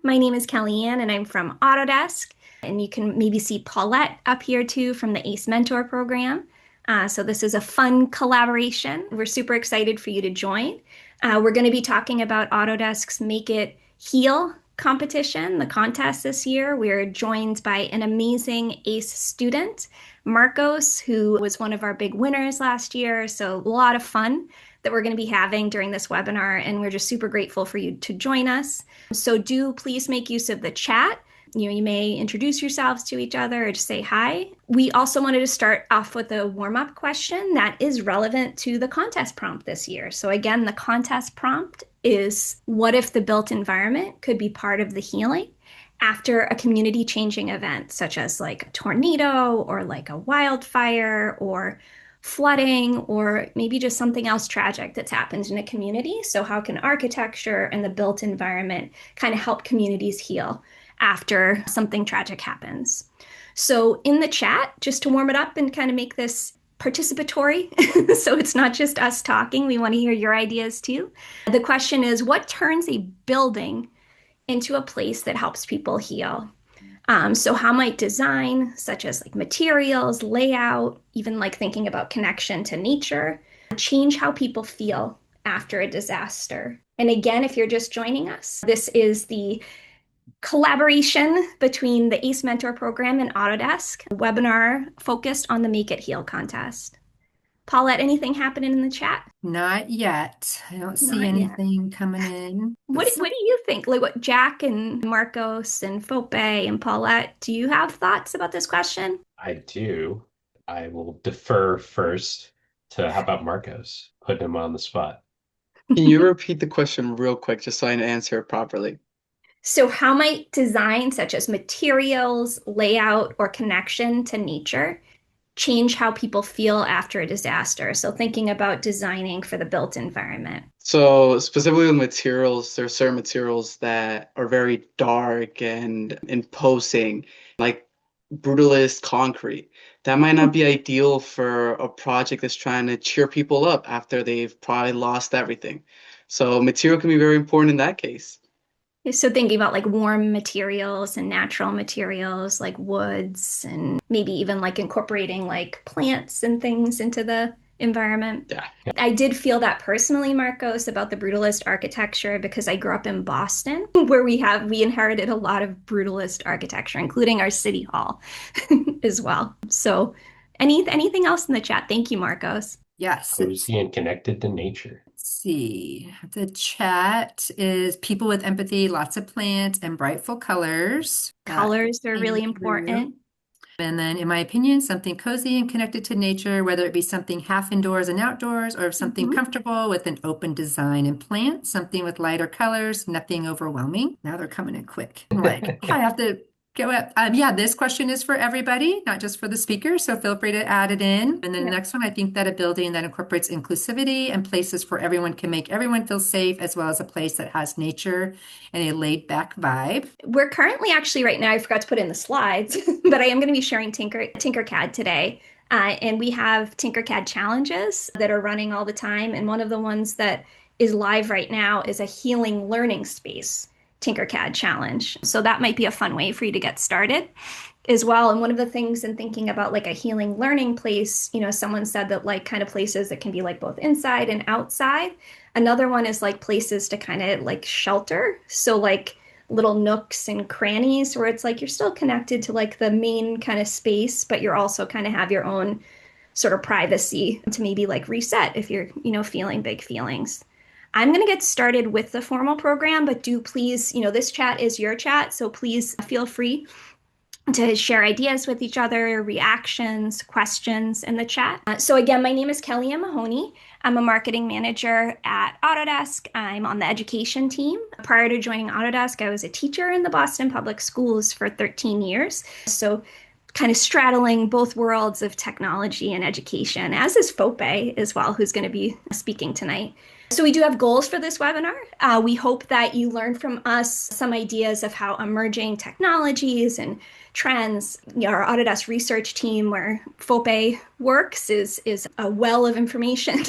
My name is Kellyanne and I'm from Autodesk. And you can maybe see Paulette up here too from the ACE Mentor program. So this is a fun collaboration. We're super excited for you to join. We're going to be talking about Autodesk's Make It Heal competition, the contest this year. We're joined by an amazing ACE student, Marcos, who was one of our big winners last year. So a lot of fun that we're going to be having during this webinar, and we're just super grateful for you to join us. So do please make use of the chat. You may introduce yourselves to each other or just say hi. We also wanted to start off with a warm-up question that is relevant to the contest prompt this year. So again, the contest prompt is, what if the built environment could be part of the healing after a community changing event, such as like a tornado or like a wildfire or flooding, or maybe just something else tragic that's happened in a community? So how can architecture and the built environment kind of help communities heal after something tragic happens? So in the chat, just to warm it up and kind of make this participatory, so it's not just us talking, we want to hear your ideas too. The question is, what turns a building into a place that helps people heal? So how might design, such as like materials, layout, even like thinking about connection to nature, change how people feel after a disaster? And again, if you're just joining us, this is the collaboration between the ACE Mentor program and Autodesk, a webinar focused on the Make It Heal contest. Paulette, anything happening in the chat? Not yet. I don't see Not yet. anything coming in. What do you think? Like what Jack and Marcos and Fope and Paulette, do you have thoughts about this question? I do. I will defer first to how about Marcos, putting him on the spot. Can you repeat the question real quick just so I can answer it properly? So how might design, such as materials, layout, or connection to nature, change how people feel after a disaster? So thinking about designing for the built environment. So specifically with materials, there are certain materials that are very dark and imposing, like brutalist concrete. That might not be ideal for a project that's trying to cheer people up after they've probably lost everything. So material can be very important in that case. So thinking about like warm materials and natural materials like woods, and maybe even like incorporating like plants and things into the environment. Yeah. I did feel that personally, Marcos, about the brutalist architecture because I grew up in Boston, where we inherited a lot of brutalist architecture, including our city hall as well. So anything else in the chat? Thank you, Marcos. Yes. Cozy and connected to nature. Let's see. The chat is people with empathy, lots of plants, and brightful colors. Colors are really Came through. important. And then, in my opinion, something cozy and connected to nature, whether it be something half indoors and outdoors, or something comfortable with an open design and plants, something with lighter colors, nothing overwhelming. Now they're coming in quick. I'm like, I have to go up. Yeah, this question is for everybody, not just for the speaker. So feel free to add it in. And then the next one, I think that a building that incorporates inclusivity and places for everyone can make everyone feel safe, as well as a place that has nature and a laid back vibe. We're currently actually right now, I forgot to put in the slides, but I am going to be sharing Tinkercad today. And we have Tinkercad challenges that are running all the time. And one of the ones that is live right now is a healing learning space Tinkercad challenge. So that might be a fun way for you to get started as well. And one of the things in thinking about like a healing learning place, someone said that like kind of places that can be like both inside and outside. Another one is like places to kind of like shelter. So like little nooks and crannies where it's like you're still connected to like the main kind of space, but you're also kind of have your own sort of privacy to maybe like reset if you're, feeling big feelings. I'm going to get started with the formal program, but do please, this chat is your chat, so please feel free to share ideas with each other, reactions, questions in the chat. So again, my name is Kellyanne Mahoney. I'm a marketing manager at Autodesk. I'm on the education team. Prior to joining Autodesk, I was a teacher in the Boston Public Schools for 13 years. So kind of straddling both worlds of technology and education, as is Fope as well, who's going to be speaking tonight. So we do have goals for this webinar. We hope that you learn from us some ideas of how emerging technologies and trends, our Autodesk research team where Fope works is a well of information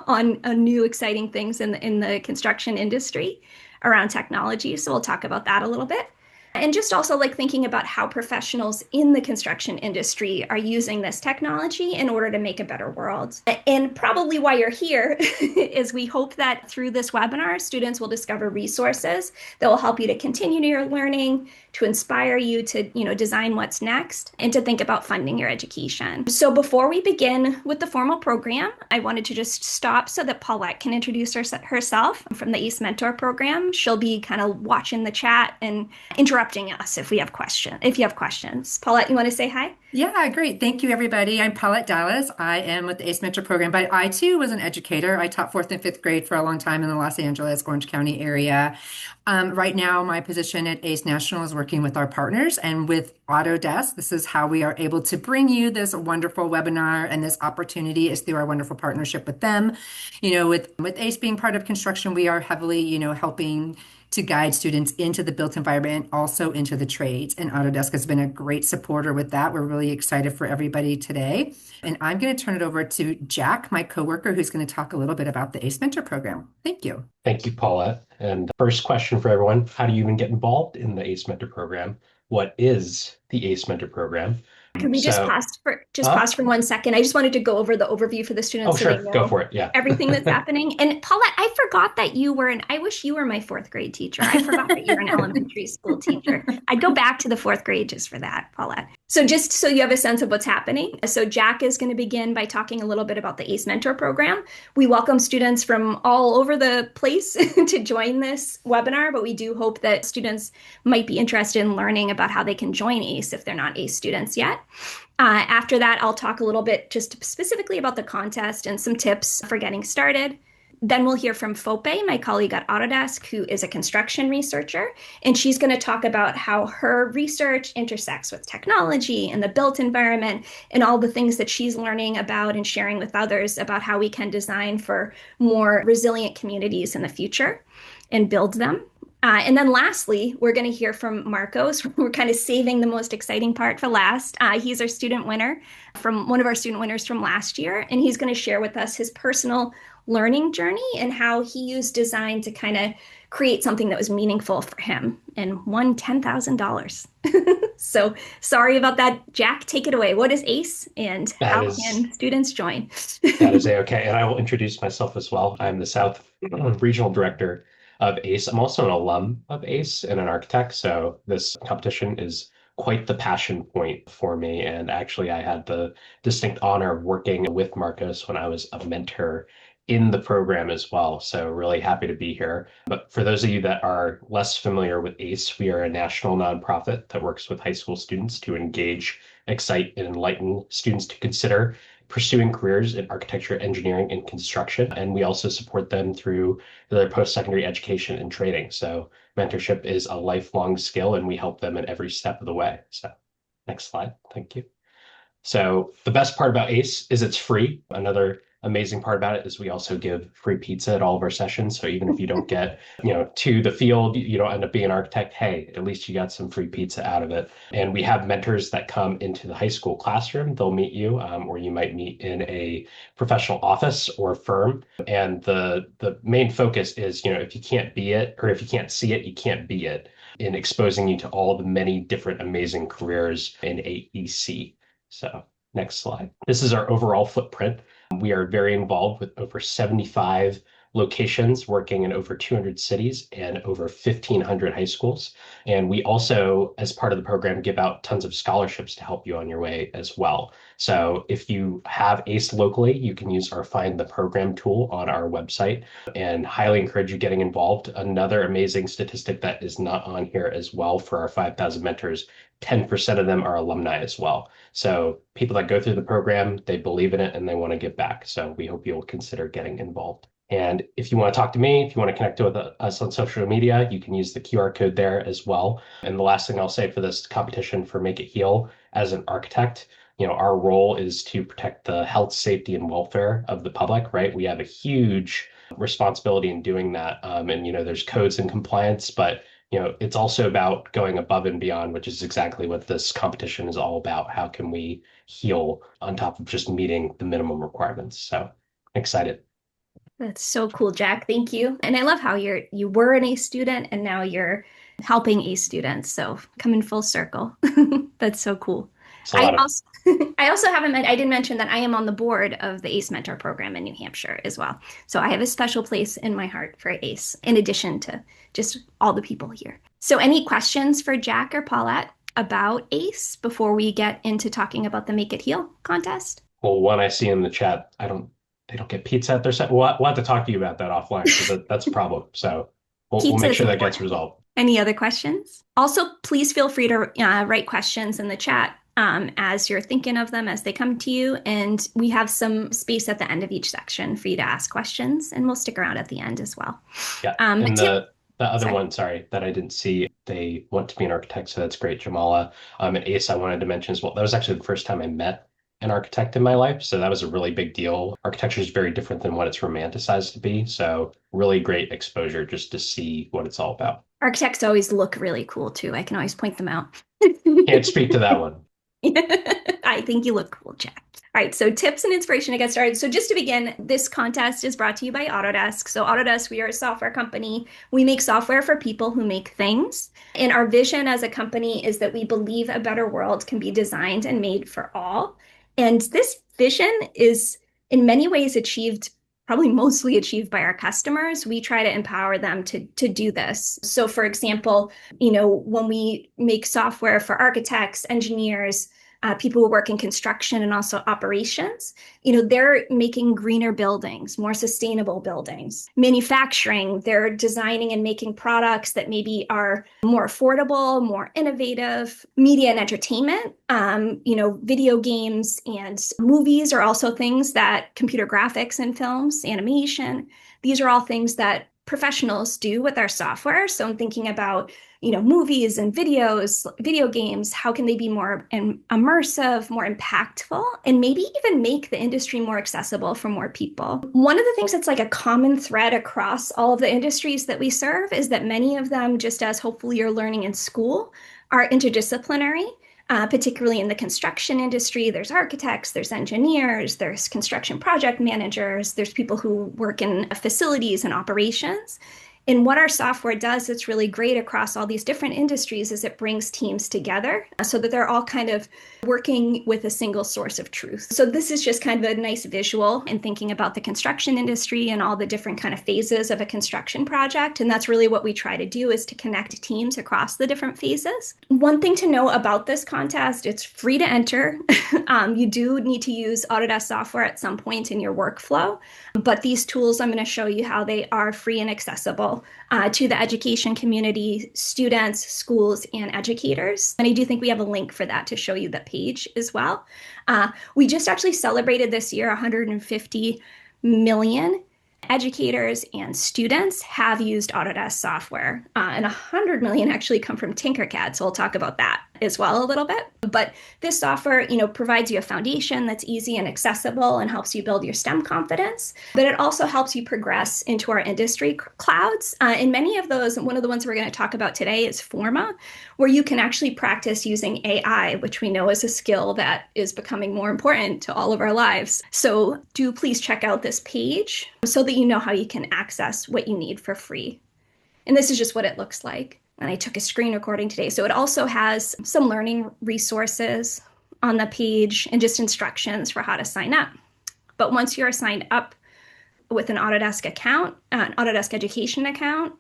on new exciting things in the construction industry. around technology. So we'll talk about that a little bit. And just also like thinking about how professionals in the construction industry are using this technology in order to make a better world. And probably why you're here is we hope that through this webinar, students will discover resources that will help you to continue your learning, to inspire you to, design what's next, and to think about funding your education. So before we begin with the formal program, I wanted to just stop so that Paulette can introduce herself from the ACE Mentor program. She'll be kind of watching the chat and interrupting us if you have questions. Paulette, you want to say hi? Yeah, great. Thank you, everybody. I'm Paulette Dallas. I am with the ACE Mentor program, but I too was an educator. I taught fourth and fifth grade for a long time in the Los Angeles, Orange County area. Right now, my position at ACE National is working with our partners and with Autodesk. This is how we are able to bring you this wonderful webinar, and this opportunity is through our wonderful partnership with them. With ACE being part of construction, we are heavily, helping to guide students into the built environment, also into the trades. And Autodesk has been a great supporter with that. We're really excited for everybody today. And I'm going to turn it over to Jack, my coworker, who's going to talk a little bit about the ACE Mentor program. Thank you. Thank you, Paulette. And the first question for everyone, how do you even get involved in the ACE Mentor program? What is the ACE Mentor program? Can we just pause for 1 second? I just wanted to go over the overview for the students so sure. they know Go for it. Yeah. everything that's happening. And Paulette, I forgot that I wish you were my fourth grade teacher. I forgot that you're an elementary school teacher. I'd go back to the fourth grade just for that, Paulette. So just so you have a sense of what's happening. So Jack is going to begin by talking a little bit about the ACE Mentor program. We welcome students from all over the place to join this webinar, but we do hope that students might be interested in learning about how they can join ACE if they're not ACE students yet. After that, I'll talk a little bit just specifically about the contest and some tips for getting started. Then we'll hear from Fope, my colleague at Autodesk, who is a construction researcher, and she's going to talk about how her research intersects with technology and the built environment and all the things that she's learning about and sharing with others about how we can design for more resilient communities in the future and build them. And then lastly, we're going to hear from Marcos. We're kind of saving the most exciting part for last. He's our student winner from one of our student winners from last year. And he's going to share with us his personal learning journey and how he used design to kind of create something that was meaningful for him and won $10,000. So sorry about that. Jack, take it away. What is ACE and how can students join? That is okay. And I will introduce myself as well. I'm the South Regional Director of ACE. I'm also an alum of ACE and an architect, so this competition is quite the passion point for me. And actually, I had the distinct honor of working with Marcos when I was a mentor in the program as well. So really happy to be here. But for those of you that are less familiar with ACE, we are a national nonprofit that works with high school students to engage, excite, and enlighten students to consider pursuing careers in architecture, engineering, and construction. And we also support them through their post-secondary education and training. So mentorship is a lifelong skill, and we help them at every step of the way. So next slide. Thank you. So the best part about ACE is it's free. Another amazing part about it is we also give free pizza at all of our sessions. So even if you don't get, to the field, you don't end up being an architect, hey, at least you got some free pizza out of it. And we have mentors that come into the high school classroom. They'll meet you, or you might meet in a professional office or firm. And the main focus is, if you can't be it, or if you can't see it, you can't be it, in exposing you to all the many different amazing careers in AEC. So next slide. This is our overall footprint. We are very involved with over 75 locations working in over 200 cities and over 1,500 high schools. And we also, as part of the program, give out tons of scholarships to help you on your way as well. So if you have ACE locally, you can use our Find the Program tool on our website, and highly encourage you getting involved. Another amazing statistic that is not on here as well for our 5,000 mentors, 10% of them are alumni as well. So people that go through the program, they believe in it and they want to give back. So we hope you'll consider getting involved. And if you want to talk to me, if you want to connect with us on social media, you can use the QR code there as well. And the last thing I'll say for this competition for Make It Heal, as an architect, our role is to protect the health, safety, and welfare of the public, right? We have a huge responsibility in doing that. And, there's codes and compliance, but it's also about going above and beyond, which is exactly what this competition is all about. How can we heal on top of just meeting the minimum requirements? So excited. That's so cool, Jack. Thank you. And I love how you were an ACE student and now you're helping ACE students. So come in full circle. That's so cool. It's a I lot of also I also haven't I didn't mention that I am on the board of the ACE Mentor program in New Hampshire as well. So I have a special place in my heart for ACE, in addition to just all the people here. So any questions for Jack or Paulette about ACE before we get into talking about the Make It Heal contest? Well, one I see in the chat, they don't get pizza at their set. We'll have to talk to you about that offline because that's a problem. So we'll Pizza make is sure that gets important. resolved. Any other questions? Also, please feel free to write questions in the chat as you're thinking of them as they come to you. And we have some space at the end of each section for you to ask questions, and we'll stick around at the end as well. Yeah. But And Tim, the other sorry. one, sorry, that I didn't see, they want to be an architect, so that's great, Jamala. And Ace, I wanted to mention as well. That was actually the first time I met an architect in my life, so that was a really big deal. Architecture is very different than what it's romanticized to be, so really great exposure just to see what it's all about. Architects always look really cool too. I can always point them out. Can't speak to that one. I think you look cool, Jack. All right, so tips and inspiration to get started. So just to begin, this contest is brought to you by Autodesk. So Autodesk, we are a software company. We make software for people who make things. And our vision as a company is that we believe a better world can be designed and made for all. And this vision is in many ways achieved, probably mostly achieved by our customers. We try to empower them to do this. So for example, when we make software for architects, engineers, people who work in construction and also operations, they're making greener buildings, more sustainable buildings. Manufacturing, they're designing and making products that maybe are more affordable, more innovative. Media and entertainment, video games and movies are also things that computer graphics and films, animation, these are all things that professionals do with our software. So I'm thinking about movies and videos, video games, how can they be more immersive, more impactful, and maybe even make the industry more accessible for more people. One of the things that's like a common thread across all of the industries that we serve is that many of them, just as hopefully you're learning in school, are interdisciplinary. Particularly in the construction industry, there's architects, there's engineers, there's construction project managers, there's people who work in facilities and operations. And what our software does that's really great across all these different industries is it brings teams together so that they're all kind of working with a single source of truth. So this is just kind of a nice visual in thinking about the construction industry and all the different kind of phases of a construction project. And that's really what we try to do, is to connect teams across the different phases. One thing to know about this contest, it's free to enter. You do need to use Autodesk software at some point in your workflow, but these tools, I'm going to show you how they are free and accessible to the education community, students, schools, and educators. And I do think we have a link for that to show you that page as well. We just actually celebrated this year 150 million educators and students have used Autodesk software, and 100 million actually come from Tinkercad. So we'll talk about that as well a little bit. But this software, provides you a foundation that's easy and accessible and helps you build your STEM confidence. But it also helps you progress into our industry clouds. And many of those, one of the ones we're going to talk about today is Forma, where you can actually practice using AI, which we know is a skill that is becoming more important to all of our lives. So do please check out this page so that you know how you can access what you need for free. And this is just what it looks like. And I took a screen recording today. So it also has some learning resources on the page and just instructions for how to sign up. But once you're signed up with an Autodesk account, an Autodesk education account,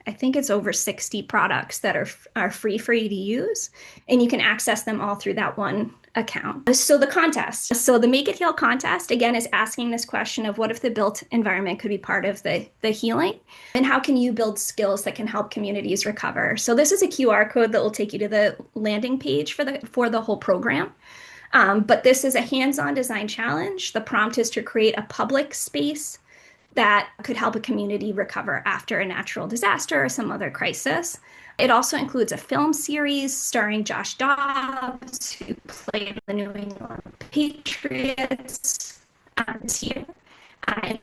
I think it's over 60 products that are free for you to use. And you can access them all through that one account. So the contest. So the Make It Heal contest, again, is asking this question of what if the built environment could be part of the healing? And how can you build skills that can help communities recover? So this is a QR code that will take you to the landing page for the whole program. But this is a hands-on design challenge. The prompt is to create a public space that could help a community recover after a natural disaster or some other crisis. It also includes a film series starring Josh Dobbs, who played the New England Patriots this year.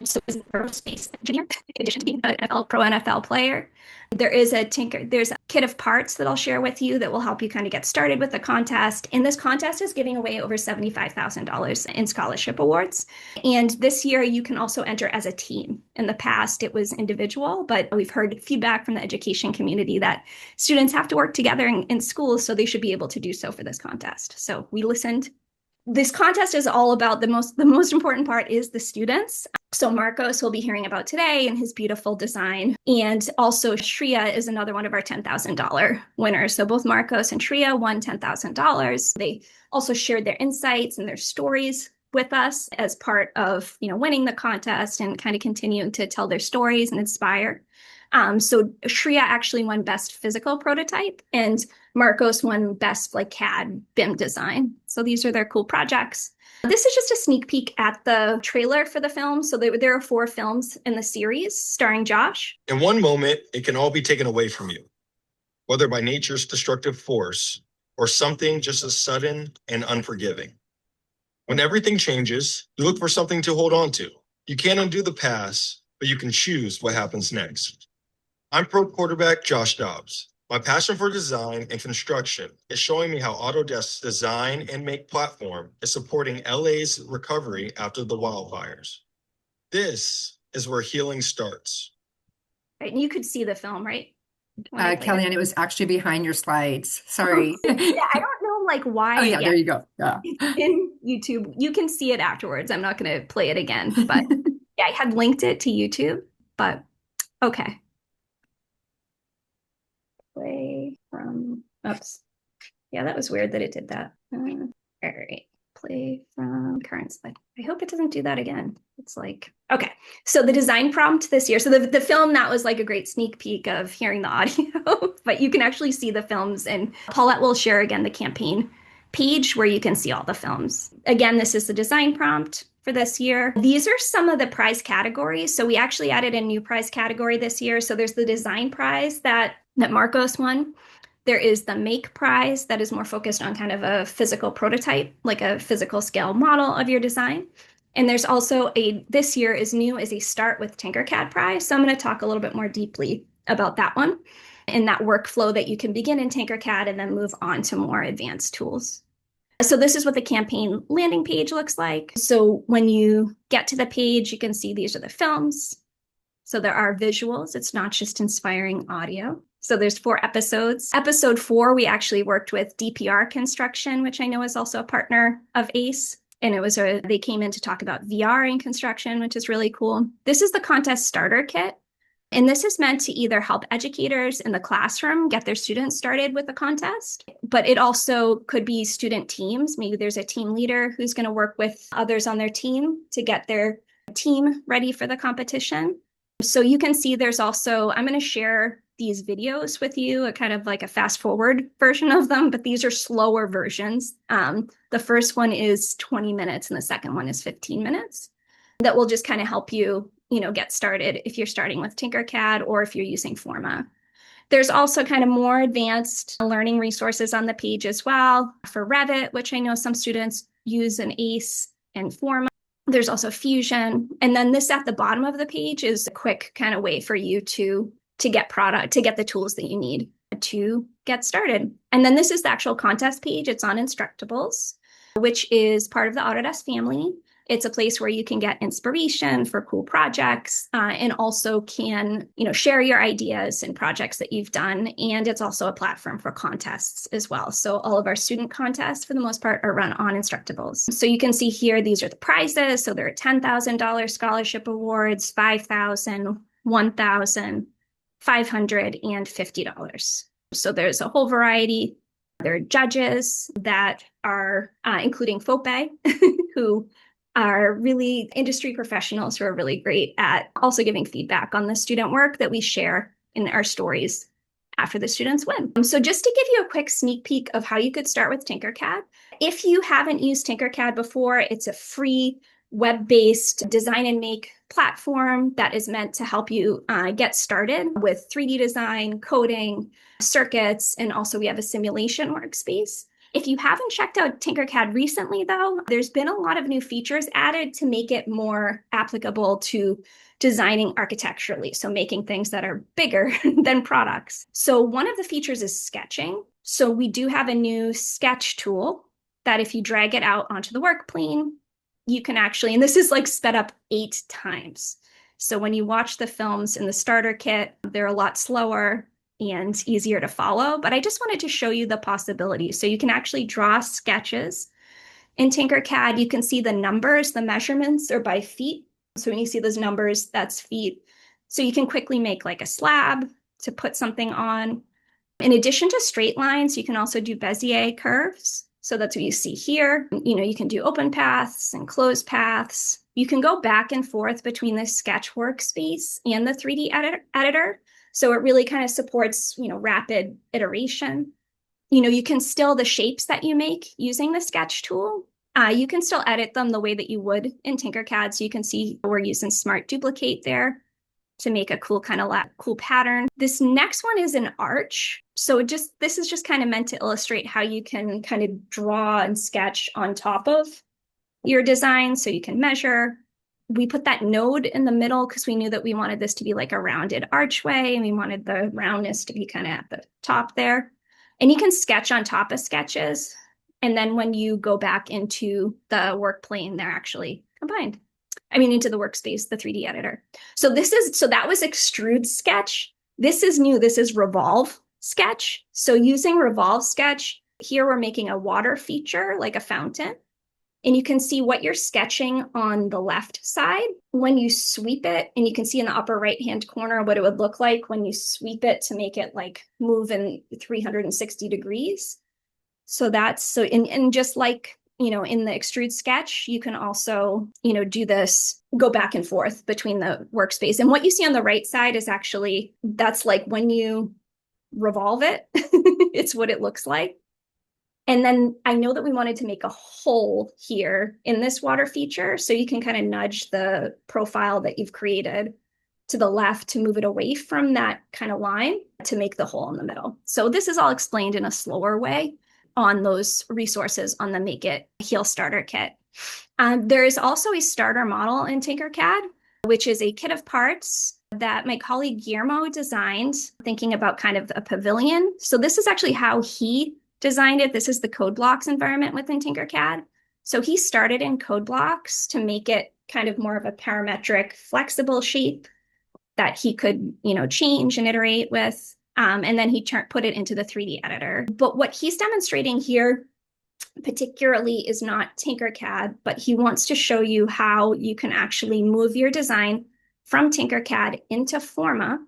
So he's an aerospace engineer, in addition to being an NFL, pro NFL player. There's a kit of parts that I'll share with you that will help you kind of get started with the contest. And this contest is giving away over $75,000 in scholarship awards. And this year you can also enter as a team. In the past, it was individual, but we've heard feedback from the education community that students have to work together in school, so they should be able to do so for this contest. So we listened. This contest is all about the most important part is the students. So Marcos will be hearing about today and his beautiful design. And also Shreya is another one of our $10,000 winners. So both Marcos and Shreya won $10,000. They also shared their insights and their stories with us as part of, winning the contest and kind of continuing to tell their stories and inspire. So Shreya actually won best physical prototype and Marcos won best CAD BIM design. So these are their cool projects. This is just a sneak peek at the trailer for the film. So there are 4 films in the series starring Josh. In one moment, it can all be taken away from you, whether by nature's destructive force or something just as sudden and unforgiving. When everything changes, you look for something to hold on to. You can't undo the past, but you can choose what happens next. I'm pro quarterback Josh Dobbs. My passion for design and construction is showing me how Autodesk's design and make platform is supporting LA's recovery after the wildfires. This is where healing starts. Right, and you could see the film, right? Kellyanne, it was actually behind your slides. Sorry. Yeah, I don't know why. Oh yeah, there you go. Yeah. In YouTube, you can see it afterwards. I'm not going to play it again, but yeah, I had linked it to YouTube, but okay. Play from, oops. Yeah, that was weird that it did that. All right, play from current slide. I hope it doesn't do that again. It's okay. So the design prompt this year. So the film, that was a great sneak peek of hearing the audio, but you can actually see the films, and Paulette will share again the campaign page where you can see all the films. Again, this is the design prompt for this year. These are some of the prize categories. So we actually added a new prize category this year. So there's the design prize that Marcos won. There is the make prize that is more focused on kind of a physical prototype, like a physical scale model of your design. And there's also this year is new as a Start with Tinkercad prize. So I'm going to talk a little bit more deeply about that one and that workflow that you can begin in Tinkercad and then move on to more advanced tools. So this is what the campaign landing page looks like. So when you get to the page, you can see these are the films. So there are visuals. It's not just inspiring audio. So there's 4 episodes. Episode 4, we actually worked with DPR Construction, which I know is also a partner of ACE. And they came in to talk about VR in construction, which is really cool. This is the contest starter kit. And this is meant to either help educators in the classroom get their students started with the contest, but it also could be student teams. Maybe there's a team leader who's going to work with others on their team to get their team ready for the competition. So you can see there's also, I'm going to share these videos with you, a kind of a fast forward version of them, but these are slower versions. The first one is 20 minutes and the second one is 15 minutes. That will just kind of help you, get started if you're starting with Tinkercad or if you're using Forma. There's also kind of more advanced learning resources on the page as well for Revit, which I know some students use in ACE and Forma. There's also Fusion. And then this at the bottom of the page is a quick kind of way for you to get the tools that you need to get started. And then this is the actual contest page. It's on Instructables, which is part of the Autodesk family. It's a place where you can get inspiration for cool projects and also can, share your ideas and projects that you've done. And it's also a platform for contests as well. So all of our student contests, for the most part, are run on Instructables. So you can see here, these are the prizes. So there are $10,000 scholarship awards, $5,000, $1,000, $500, and $50. So there's a whole variety. There are judges that are, including FOPE, who are really industry professionals who are really great at also giving feedback on the student work that we share in our stories after the students win. So just to give you a quick sneak peek of how you could start with Tinkercad. If you haven't used Tinkercad before, it's a free web-based design and make platform that is meant to help you get started with 3D design, coding, circuits, and also we have a simulation workspace. If you haven't checked out Tinkercad recently, though, there's been a lot of new features added to make it more applicable to designing architecturally, so making things that are bigger than products. So one of the features is sketching. So we do have a new sketch tool that if you drag it out onto the work plane, you can actually, and this is like sped up 8 times. So when you watch the films in the starter kit, they're a lot slower and easier to follow. But I just wanted to show you the possibilities. So you can actually draw sketches. In Tinkercad, you can see the numbers, the measurements are by feet. So when you see those numbers, that's feet. So you can quickly make like a slab to put something on. In addition to straight lines, you can also do Bezier curves. So that's what you see here. You can do open paths and closed paths. You can go back and forth between the sketch workspace and the 3D editor. So it really kind of supports, rapid iteration. You can still, the shapes that you make using the sketch tool, you can still edit them the way that you would in Tinkercad. So you can see we're using Smart Duplicate there to make a cool kind of cool pattern. This next one is an arch. So this is just kind of meant to illustrate how you can kind of draw and sketch on top of your design so you can measure. We put that node in the middle because we knew that we wanted this to be like a rounded archway, and we wanted the roundness to be kind of at the top there. And you can sketch on top of sketches. And then when you go back into the work plane, they're actually combined. Into the workspace, the 3D editor. So that was extrude sketch. This is new. This is revolve sketch. So using revolve sketch, here we're making a water feature like a fountain. And you can see what you're sketching on the left side when you sweep it. And you can see in the upper right-hand corner what it would look like when you sweep it to make it like move in 360 degrees. So and just like, in the extrude sketch, you can also, do this, go back and forth between the workspace. And what you see on the right side is actually, that's like when you revolve it, it's what it looks like. And then I know that we wanted to make a hole here in this water feature. So you can kind of nudge the profile that you've created to the left to move it away from that kind of line to make the hole in the middle. So this is all explained in a slower way on those resources on the Make It Heal starter kit. There is also a starter model in Tinkercad, which is a kit of parts that my colleague Guillermo designed, thinking about kind of a pavilion. So this is actually how he designed it. This is the code blocks environment within Tinkercad. So he started in code blocks to make it kind of more of a parametric, flexible shape that he could, change and iterate with. And then he put it into the 3D editor. But what he's demonstrating here particularly is not Tinkercad, but he wants to show you how you can actually move your design from Tinkercad into Forma,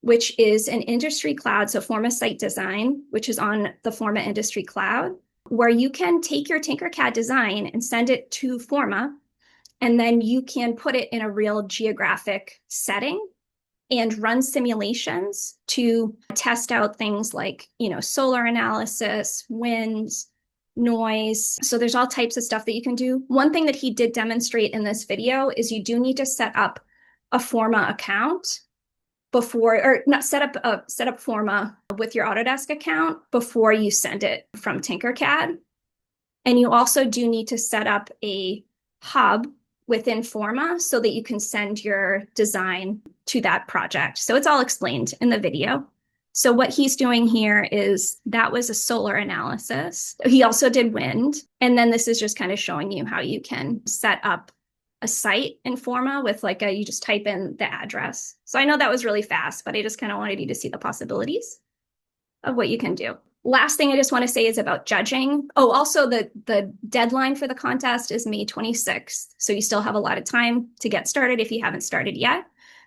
which is an industry cloud. So Forma Site Design, which is on the Forma Industry Cloud, where you can take your Tinkercad design and send it to Forma, and then you can put it in a real geographic setting and run simulations to test out things like, solar analysis, winds, noise. So there's all types of stuff that you can do. One thing that he did demonstrate in this video is you do need to set up a Forma account set up Forma with your Autodesk account before you send it from Tinkercad. And you also do need to set up a hub within Forma so that you can send your design to that project. So it's all explained in the video. So what he's doing here is that was a solar analysis. He also did wind. And then this is just kind of showing you how you can set up a site in Forma with you just type in the address. So I know that was really fast, but I just kind of wanted you to see the possibilities of what you can do. Last thing I just want to say is about judging. Oh, also the deadline for the contest is May 26th. So you still have a lot of time to get started if you haven't started yet.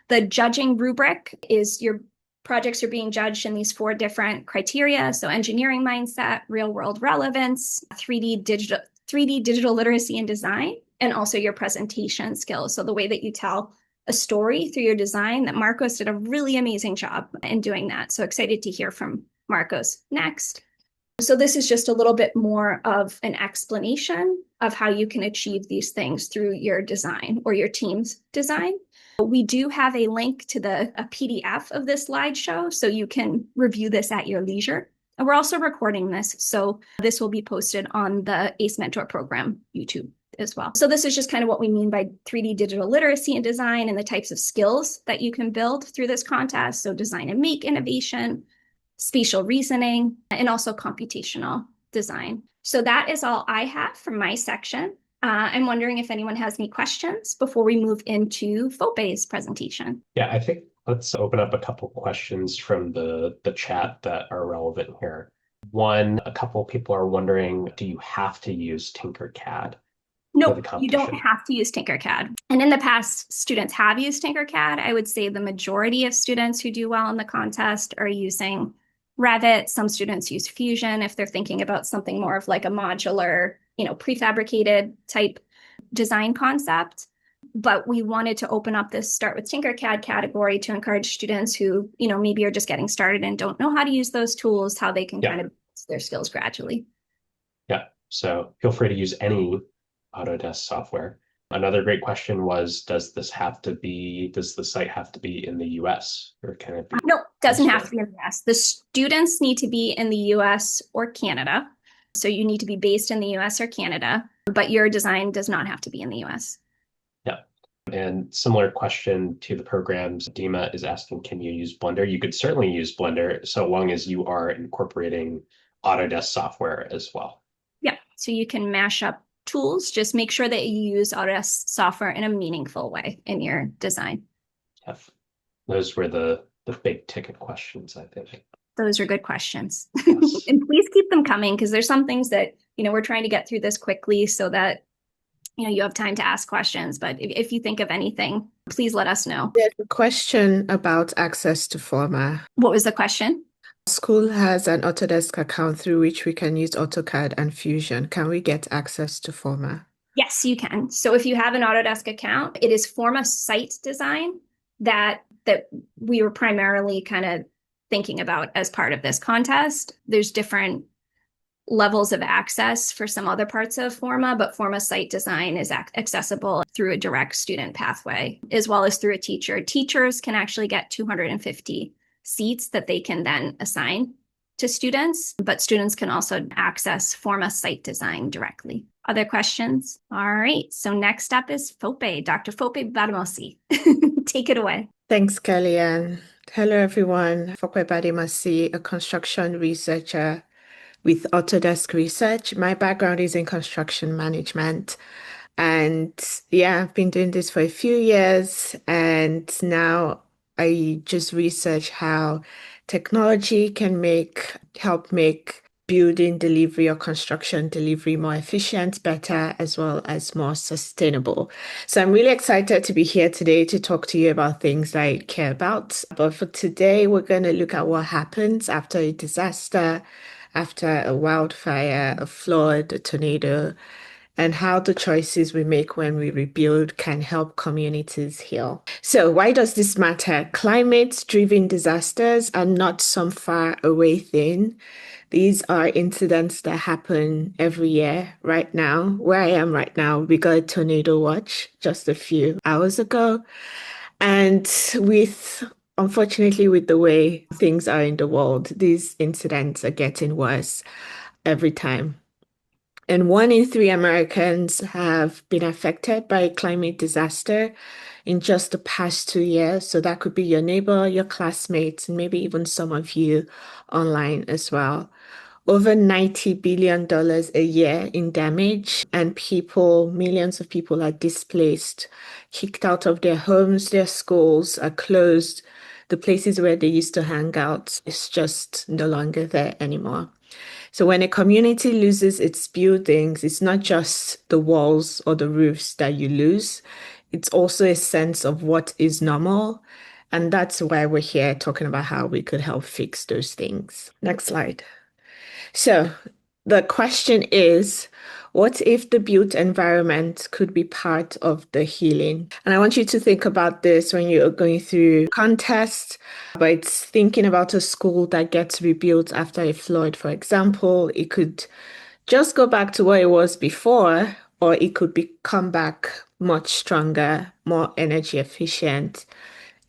The judging rubric is your projects are being judged in these 4 different criteria. So engineering mindset, real world relevance, 3D digital literacy and design, and also your presentation skills. So the way that you tell a story through your design, that Marcos did a really amazing job in doing that. So excited to hear from Marcos next. So this is just a little bit more of an explanation of how you can achieve these things through your design or your team's design. We do have a link to a PDF of this slideshow, so you can review this at your leisure And we're also recording this, so this will be posted on the ACE Mentor program YouTube as well. So this is just kind of what we mean by 3D digital literacy and design and the types of skills that you can build through this contest. So design and make innovation, spatial reasoning, and also computational design. So that is all I have from my section. I'm wondering if anyone has any questions before we move into Fope's presentation. Yeah, I think let's open up a couple questions from the chat that are relevant here. One, a couple people are wondering, do you have to use Tinkercad for the No, you don't competition? have to use Tinkercad. And in the past, students have used Tinkercad. I would say the majority of students who do well in the contest are using Revit. Some students use Fusion if they're thinking about something more of like a modular, prefabricated type design concept. But we wanted to open up this Start with Tinkercad category to encourage students who, maybe are just getting started and don't know how to use those tools, how they can kind of build their skills gradually. Yeah, so feel free to use any Autodesk software. Another great question was, does the site have to be in the US, or can it be? No, doesn't elsewhere? have to be in the US. The students need to be in the US or Canada. So you need to be based in the US or Canada, but your design does not have to be in the US. Yeah. And similar question to the programs, Dima is asking, can you use Blender? You could certainly use Blender so long as you are incorporating Autodesk software as well. Yeah, so you can mash up tools. Just make sure that you use Autodesk software in a meaningful way in your design. Yeah. Those were the big ticket questions, I think. Those are good questions. Yes. And please keep them coming, because there's some things that, we're trying to get through this quickly so that, you have time to ask questions. But if you think of anything, please let us know. There's a question about access to Forma. What was the question? School has an Autodesk account through which we can use AutoCAD and Fusion. Can we get access to Forma? Yes, you can. So if you have an Autodesk account, it is Forma site design that we were primarily kind of thinking about as part of this contest. There's different levels of access for some other parts of Forma, but Forma site design is accessible through a direct student pathway, as well as through a teacher. Teachers can actually get 250 seats that they can then assign to students, but students can also access Forma site design directly. Other questions? All right, so next up is Fope, Dr. Fope Badamasi. Take it away. Thanks, Kellyanne. Hello, everyone. Fope Badamasi, a construction researcher with Autodesk Research. My background is in construction management. And yeah, I've been doing this for a few years. And now I just research how technology can help make building delivery or construction delivery more efficient, better, as well as more sustainable. So I'm really excited to be here today to talk to you about things I care about. But for today, we're going to look at what happens after a disaster, after a wildfire, a flood, a tornado, and how the choices we make when we rebuild can help communities heal. So why does this matter? Climate-driven disasters are not some far away thing. These are incidents that happen every year. Right now, where I am right now, we got a tornado watch just a few hours ago. And unfortunately, with the way things are in the world, these incidents are getting worse every time. And 1 in 3 Americans have been affected by a climate disaster in just the past 2 years. So that could be your neighbor, your classmates, and maybe even some of you online as well. Over $90 billion a year in damage, and millions of people are displaced, kicked out of their homes, their schools are closed. The places where they used to hang out is just no longer there anymore. So when a community loses its buildings, it's not just the walls or the roofs that you lose. It's also a sense of what is normal. And that's why we're here talking about how we could help fix those things. Next slide. So the question is, what if the built environment could be part of the healing? And I want you to think about this when you're going through contests, but it's thinking about a school that gets rebuilt after a flood, for example. It could just go back to what it was before, or it could come back much stronger, more energy efficient,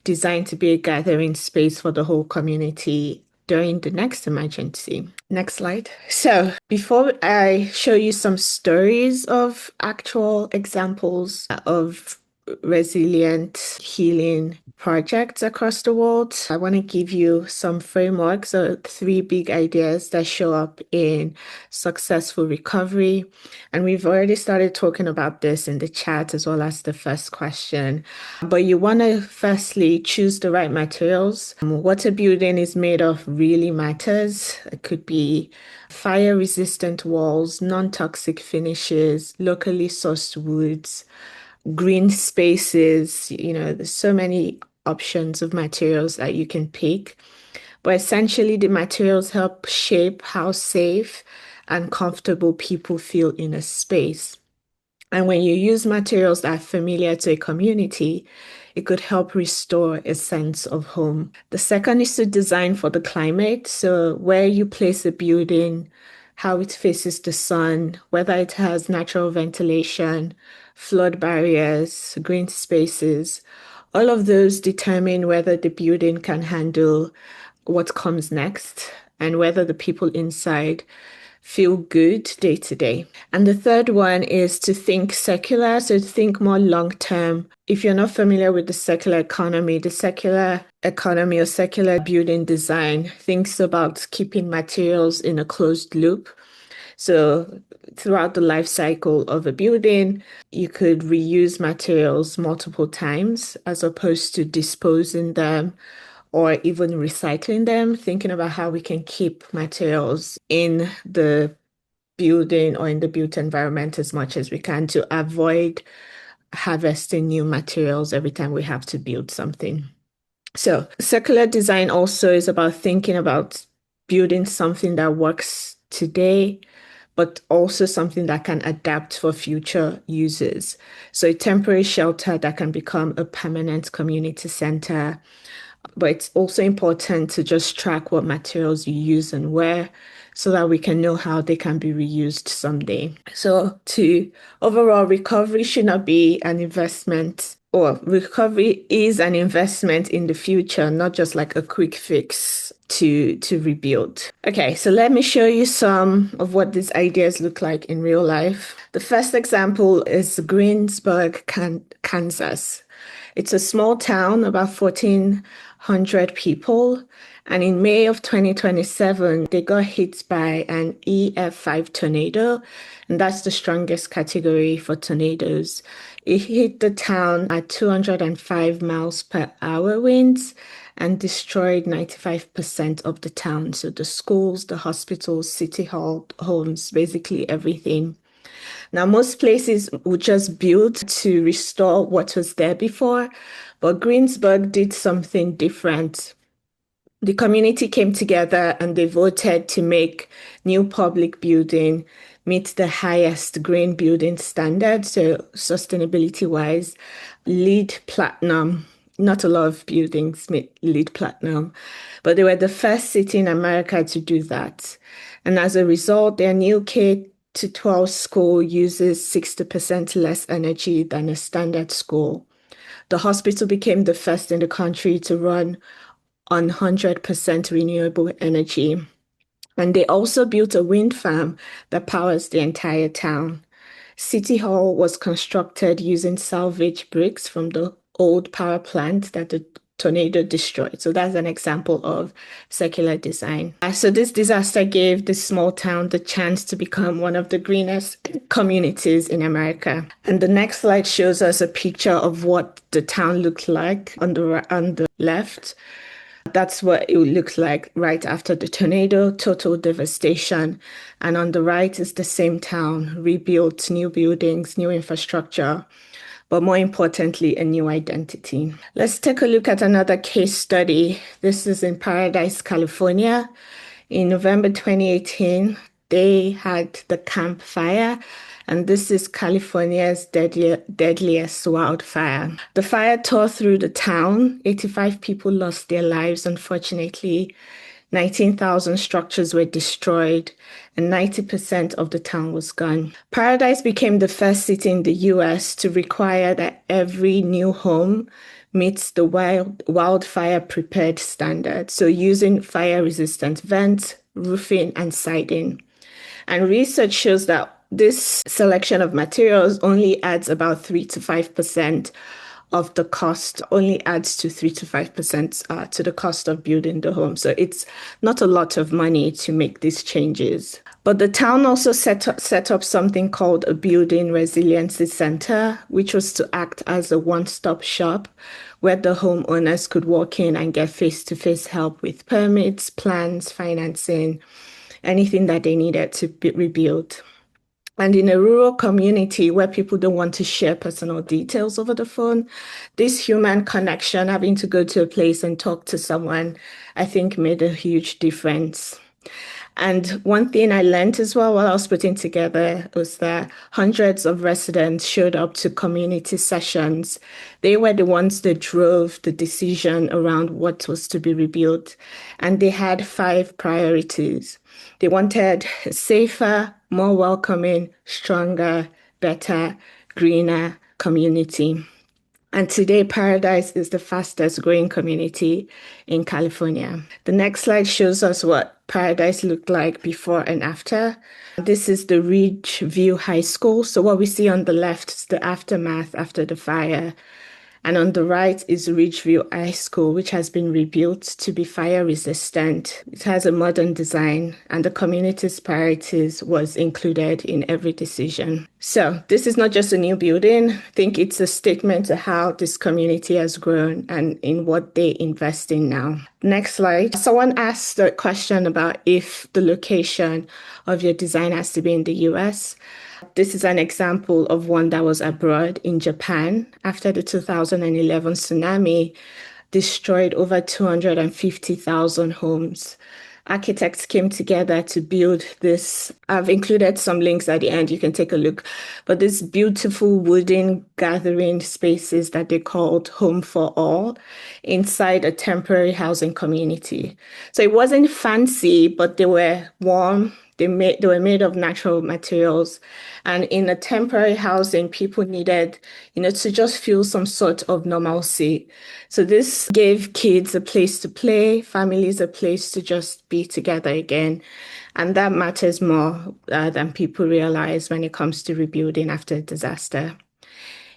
designed to be a gathering space for the whole community. during the next emergency. Next slide. So before I show you some stories of actual examples of resilient healing projects across the world, I want to give you some frameworks or three big ideas that show up in successful recovery. And we've already started talking about this in the chat as well as the first question. But you want to firstly choose the right materials. What a building is made of really matters. It could be fire resistant walls, non-toxic finishes, locally sourced woods, green spaces. There's so many options of materials that you can pick. But essentially, the materials help shape how safe and comfortable people feel in a space. And when you use materials that are familiar to a community, it could help restore a sense of home. The second is to design for the climate. So where you place a building, how it faces the sun, whether it has natural ventilation, flood barriers, green spaces, all of those determine whether the building can handle what comes next and whether the people inside feel good day to day. And the third one is to think circular, so think more long term. If you're not familiar with the circular economy or circular building design thinks about keeping materials in a closed loop. So throughout the life cycle of a building, you could reuse materials multiple times as opposed to disposing them or even recycling them, thinking about how we can keep materials in the building or in the built environment as much as we can to avoid harvesting new materials every time we have to build something. So circular design also is about thinking about building something that works today, but also something that can adapt for future uses. So a temporary shelter that can become a permanent community center. But it's also important to just track what materials you use and where so that we can know how they can be reused someday. So overall, recovery should not be an investment, or recovery is an investment in the future, not just like a quick fix to rebuild. Okay, so let me show you some of what these ideas look like in real life. The first example is Greensburg, Kansas. It's a small town, about 1,400 people. And in May of 2027, they got hit by an EF5 tornado. And that's the strongest category for tornadoes. It hit the town at 205 miles per hour winds and destroyed 95% of the town. So the schools, the hospitals, city hall, homes, basically everything. Now, most places would just build to restore what was there before, but Greensburg did something different. The community came together and they voted to make new public building meet the highest green building standard, so sustainability-wise, LEED Platinum. Not a lot of buildings meet LEED Platinum, but they were the first city in America to do that. And as a result, their new K-12 school uses 60% less energy than a standard school. The hospital became the first in the country to run on 100% renewable energy. And they also built a wind farm that powers the entire town. City Hall was constructed using salvage bricks from the old power plant that the tornado destroyed. So that's an example of circular design. So this disaster gave this small town the chance to become one of the greenest communities in America. And the next slide shows us a picture of what the town looked like on the left. That's what it looked like right after the tornado, total devastation. And on the right is the same town, rebuilt, new buildings, new infrastructure, but more importantly, a new identity. Let's take a look at another case study. This is in Paradise, California. In November 2018, they had the Camp Fire, and this is California's deadliest wildfire. The fire tore through the town. 85 people lost their lives, unfortunately. 19,000 structures were destroyed, and 90% of the town was gone. Paradise became the first city in the US to require that every new home meets the wildfire prepared standard. So using fire-resistant vents, roofing, and siding. And research shows that this selection of materials only adds about 3 to 5% of the cost, only adds to 3 to 5% to the cost of building the home. So it's not a lot of money to make these changes. But the town also set up something called a Building Resiliency Center, which was to act as a one-stop shop where the homeowners could walk in and get face-to-face help with permits, plans, financing, anything that they needed to rebuild. And in a rural community where people don't want to share personal details over the phone, this human connection, having to go to a place and talk to someone, I think made a huge difference. And one thing I learned as well while I was putting together was that hundreds of residents showed up to community sessions. They were the ones that drove the decision around what was to be rebuilt. And they had 5 priorities. They wanted a safer, more welcoming, stronger, better, greener community. And today, Paradise is the fastest growing community in California. The next slide shows us what Paradise looked like before and after. This is the Ridgeview High School. So what we see on the left is the aftermath after the fire. And on the right is Ridgeview High School, which has been rebuilt to be fire resistant. It has a modern design, and the community's priorities was included in every decision. So this is not just a new building. I think it's a statement to how this community has grown and in what they invest in now. Next slide. Someone asked a question about if the location of your design has to be in the US. This is an example of one that was abroad in Japan after the 2011 tsunami destroyed over 250,000 homes. Architects came together to build this. I've included some links at the end. You can take a look. But these beautiful wooden gathering spaces that they called Home for All inside a temporary housing community. So it wasn't fancy, but they were warm. They were made of natural materials. And in a temporary housing, people needed, to just feel some sort of normalcy. So this gave kids a place to play, families a place to just be together again. And that matters more than people realize when it comes to rebuilding after a disaster.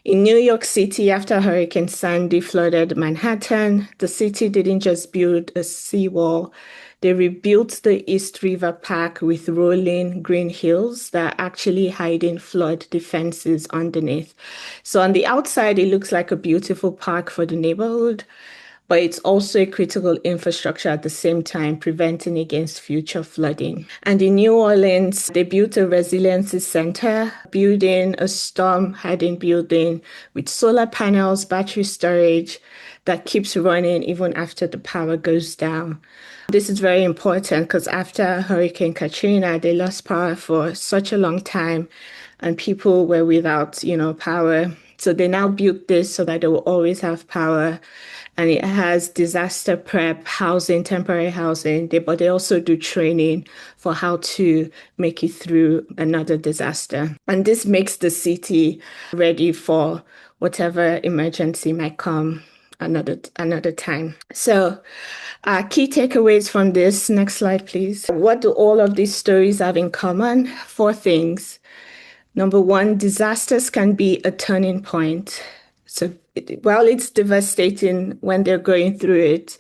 In New York City, after Hurricane Sandy flooded Manhattan, the city didn't just build a seawall. They rebuilt the East River Park with rolling green hills that are actually hiding flood defenses underneath. So on the outside, it looks like a beautiful park for the neighborhood, but it's also a critical infrastructure at the same time, preventing against future flooding. And in New Orleans, they built a resiliency center, building a storm-hardened building with solar panels, battery storage that keeps running even after the power goes down. This is very important because after Hurricane Katrina, they lost power for such a long time and people were without, power. So they now built this so that they will always have power. And it has disaster prep housing, temporary housing, but they also do training for how to make it through another disaster. And this makes the city ready for whatever emergency might come another time. So key takeaways from this. Next slide, please. What do all of these stories have in common? 4 things. Number 1, disasters can be a turning point. So while it's devastating when they're going through it,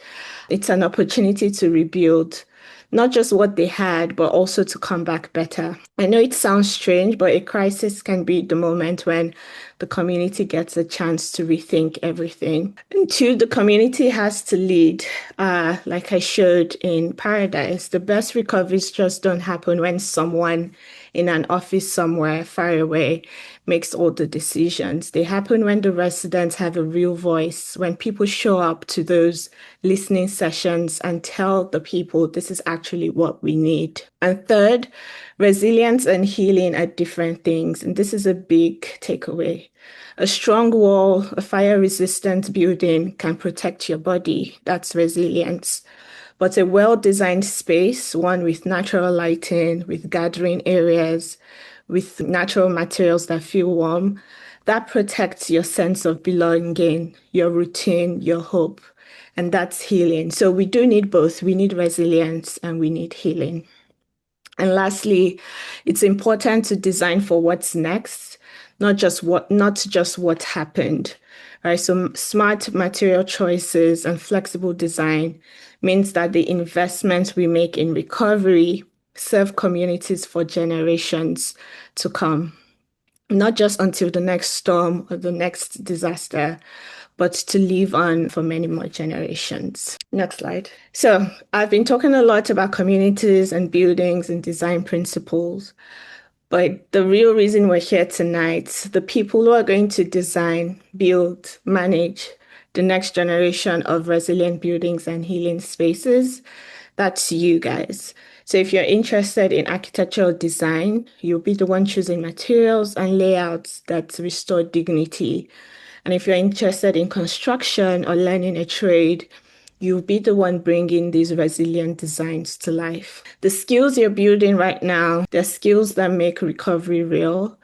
it's an opportunity to rebuild not just what they had, but also to come back better. I know it sounds strange, but a crisis can be the moment when the community gets a chance to rethink everything. And 2, the community has to lead. Like I showed in Paradise, the best recoveries just don't happen when someone in an office somewhere far away makes all the decisions. They happen when the residents have a real voice, when people show up to those listening sessions and tell the people this is actually what we need. And 3rd, resilience and healing are different things. And this is a big takeaway. A strong wall, a fire-resistant building can protect your body. That's resilience. But a well-designed space, one with natural lighting, with gathering areas, with natural materials that feel warm, That protects your sense of belonging, your routine, your hope, and that's healing. So we do need both. We need resilience and we need healing. And lastly, it's important to design for what's next, not just what happened. Right? So smart material choices and flexible design means that the investments we make in recovery serve communities for generations to come, not just until the next storm or the next disaster, but to live on for many more generations. Next slide. So I've been talking a lot about communities and buildings and design principles, but the real reason we're here tonight, the people who are going to design, build, manage the next generation of resilient buildings and healing spaces, that's you guys. So if you're interested in architectural design, you'll be the one choosing materials and layouts that restore dignity. And if you're interested in construction or learning a trade, you'll be the one bringing these resilient designs to life. The skills you're building right now, they're skills that make recovery real.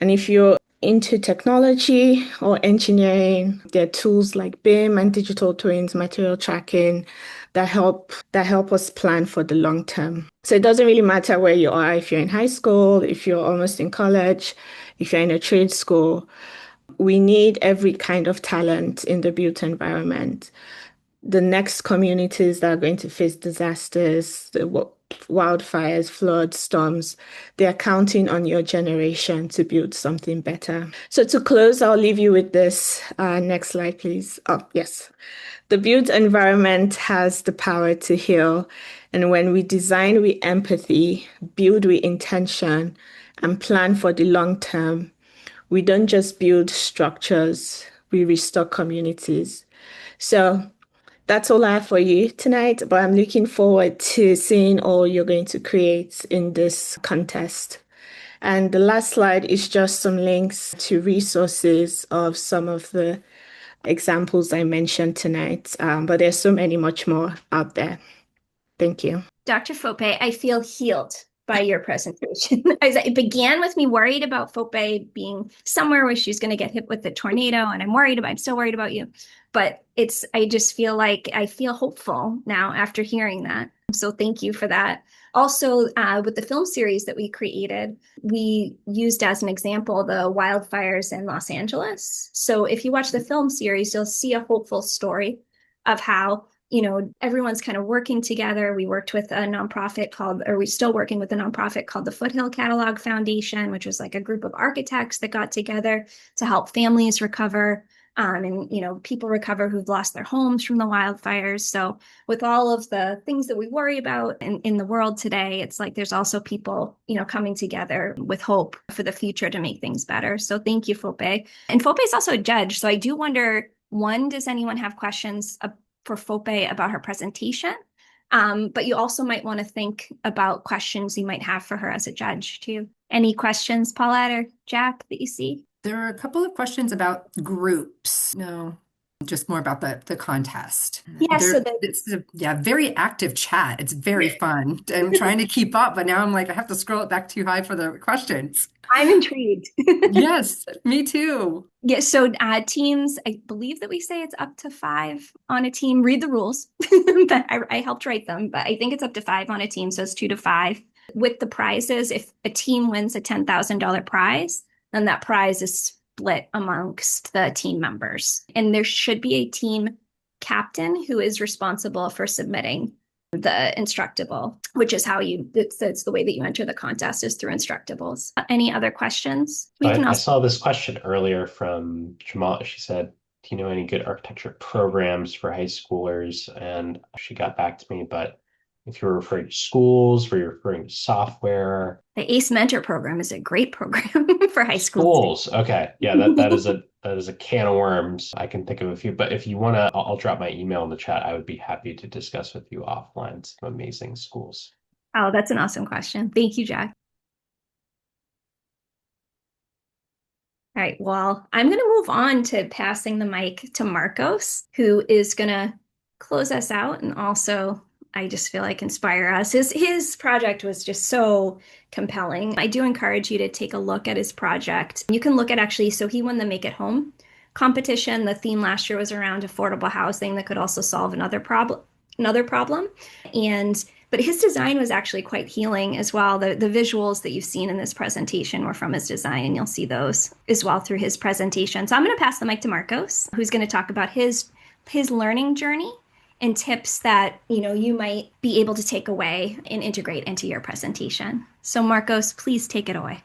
And if you're into technology or engineering, there are tools like BIM and digital twins, material tracking that help us plan for the long term. So it doesn't really matter where you are, if you're in high school, if you're almost in college, if you're in a trade school, we need every kind of talent in the built environment. The next communities that are going to face disasters, the wildfires, floods, storms, they're counting on your generation to build something better. So to close, I'll leave you with this. Next slide, please. Oh, yes. The built environment has the power to heal. And when we design with empathy, build with intention, and plan for the long term, we don't just build structures, we restore communities. So that's all I have for you tonight, but I'm looking forward to seeing all you're going to create in this contest. And the last slide is just some links to resources of some of the examples I mentioned tonight, but there's so many much more out there. Thank you. Dr. Fope, I feel healed by your presentation. It began with me worried about Fope being somewhere where she's going to get hit with a tornado, and I'm still worried about you. But I just feel like I feel hopeful now after hearing that. So thank you for that. Also, with the film series that we created, we used as an example the wildfires in Los Angeles. So if you watch the film series, you'll see a hopeful story of how everyone's kind of working together. We worked with a nonprofit we're still working with a nonprofit called the Foothill Catalog Foundation, which was like a group of architects that got together to help families recover and people recover who've lost their homes from the wildfires. So with all of the things that we worry about in the world today, it's like there's also people, coming together with hope for the future to make things better. So thank you, Fope. And Fope is also a judge. So I do wonder, one, does anyone have questions for Fope about her presentation? But you also might want to think about questions you might have for her as a judge too. Any questions, Paulette or Jack, that you see? There are a couple of questions about groups. No, just more about the contest. Yes, It's a very active chat. It's very fun. I'm trying to keep up, but now I'm like, I have to scroll it back too high for the questions. I'm intrigued. Yes, me too. Yeah, so teams, I believe that we say it's up to 5 on a team. Read the rules, but I helped write them, but I think it's up to 5 on a team, so it's 2 to 5. With the prizes, if a team wins a $10,000 prize, then that prize is split amongst the team members. And there should be a team captain who is responsible for submitting the Instructable, which is how it's the way that you enter the contest is through Instructables. Any other questions? I saw this question earlier from Jamal. She said, do you know any good architecture programs for high schoolers? And she got back to me, but if you're referring to schools, were you referring to software? The ACE Mentor program is a great program for high school. Schools. Okay. Yeah, that is a can of worms. I can think of a few, but if you want to, I'll drop my email in the chat. I would be happy to discuss with you offline some amazing schools. Oh, that's an awesome question. Thank you, Jack. All right, well, I'm going to move on to passing the mic to Marcos, who is going to close us out and also I just feel like inspire us. His project was just so compelling. I do encourage you to take a look at his project. You can look at actually, so he won the Make It Home competition. The theme last year was around affordable housing that could also solve another problem. And but his design was actually quite healing as well. The visuals that you've seen in this presentation were from his design, and you'll see those as well through his presentation. So I'm going to pass the mic to Marcos, who's going to talk about his learning journey and tips that you might be able to take away and integrate into your presentation. So Marcos, please take it away.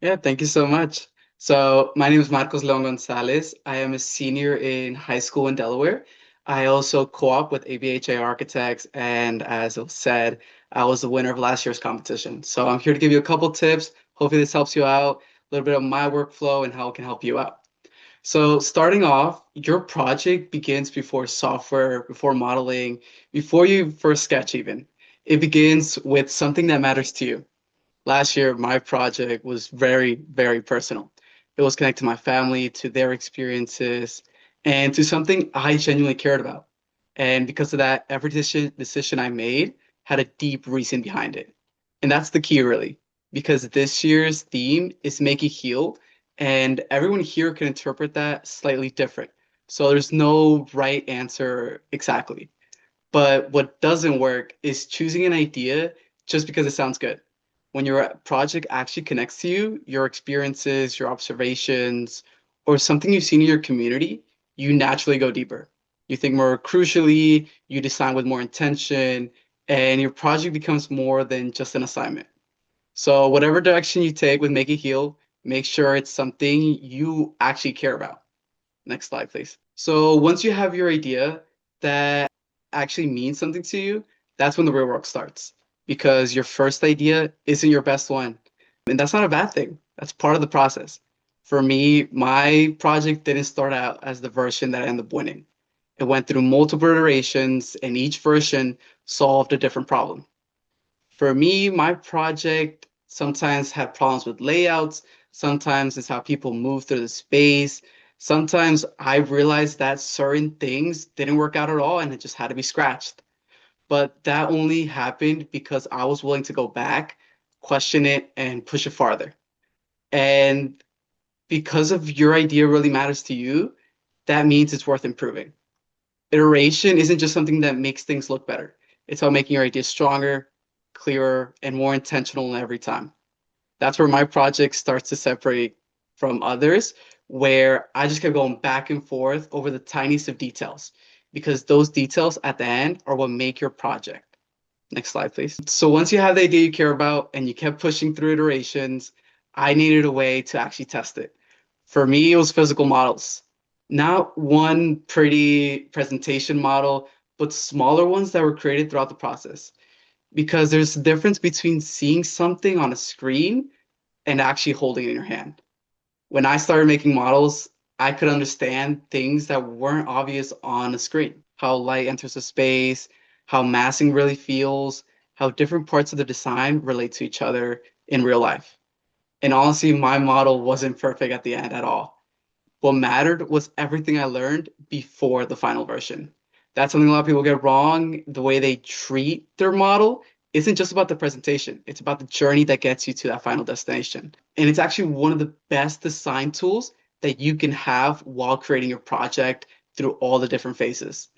Yeah, thank you so much. So my name is Marcos Leon Gonzalez. I am a senior in high school in Delaware. I also co-op with ABHA Architects, and as it was said, I was the winner of last year's competition. So I'm here to give you a couple tips. Hopefully this helps you out, a little bit of my workflow and how it can help you out. So starting off, your project begins before software, before modeling, before you first sketch even. It begins with something that matters to you. Last year, my project was very, very personal. It was connected to my family, to their experiences, and to something I genuinely cared about. And because of that, every decision I made had a deep reason behind it. And that's the key, really, because this year's theme is Make It Heal, and everyone here can interpret that slightly different. So there's no right answer exactly. But what doesn't work is choosing an idea just because it sounds good. When your project actually connects to you, your experiences, your observations, or something you've seen in your community, you naturally go deeper. You think more crucially, you design with more intention, and your project becomes more than just an assignment. So whatever direction you take with Make It Heal, make sure it's something you actually care about. Next slide, please. So once you have your idea that actually means something to you, that's when the real work starts. Because your first idea isn't your best one. And that's not a bad thing. That's part of the process. For me, my project didn't start out as the version that I ended up winning. It went through multiple iterations, and each version solved a different problem. For me, my project sometimes had problems with layouts. Sometimes it's how people move through the space. Sometimes I realized that certain things didn't work out at all and it just had to be scratched. But that only happened because I was willing to go back, question it, and push it farther. And because of your idea really matters to you, that means it's worth improving. Iteration isn't just something that makes things look better. It's about making your idea stronger, clearer, and more intentional every time. That's where my project starts to separate from others, where I just kept going back and forth over the tiniest of details, because those details at the end are what make your project. Next slide, please. So once you have the idea you care about and you kept pushing through iterations, I needed a way to actually test it. For me, it was physical models. Not one pretty presentation model, but smaller ones that were created throughout the process. Because there's a difference between seeing something on a screen and actually holding it in your hand. When I started making models, I could understand things that weren't obvious on a screen. How light enters a space, how massing really feels, how different parts of the design relate to each other in real life. And honestly, my model wasn't perfect at the end at all. What mattered was everything I learned before the final version. That's something a lot of people get wrong. The way they treat their model isn't just about the presentation. It's about the journey that gets you to that final destination. And it's actually one of the best design tools that you can have while creating your project through all the different phases.